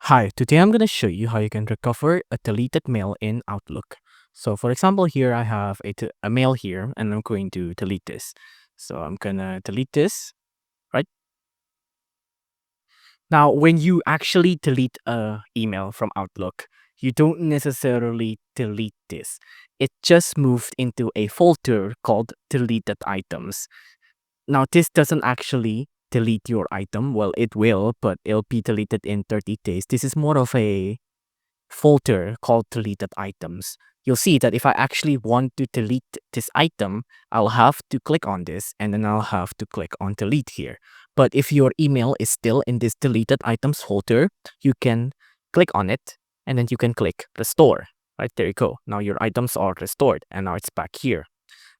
Hi, today I'm going to show you how you can recover a deleted mail in Outlook. So for example, here I have a mail here and I'm going to delete this. So I'm going to delete this, right? Now, when you actually delete a email from Outlook, you don't necessarily delete this. It just moved into a folder called deleted items. Now, this doesn't actually delete your item. Well, it will, but it'll be deleted in 30 days. This is more of a folder called deleted items. You'll see that if I actually want to delete this item, I'll have to click on this and then I'll have to click on delete here. But if your email is still in this deleted items folder, you can click on it and then you can click restore. Right, there you go. Now your items are restored and now it's back here.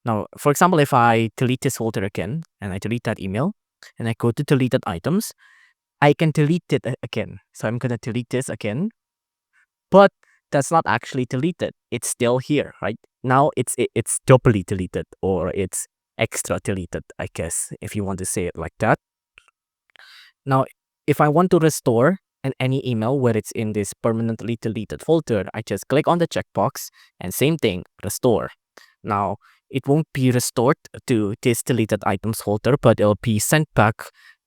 Now, for example, if I delete this folder again and I delete that email and I go to deleted items, I can delete it again. So I'm going to delete this again, but that's not actually deleted. It's still here, right? Now it's doubly deleted, or it's extra deleted, I guess, if you want to say it like that. Now, if I want to restore any email where it's in this permanently deleted folder, I just click on the checkbox and same thing, restore. Now, it won't be restored to this deleted items folder, but it'll be sent back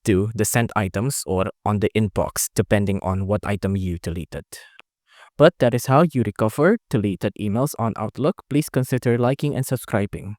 to the sent items or on the inbox, depending on what item you deleted. But that is how you recover deleted emails on Outlook. Please consider liking and subscribing.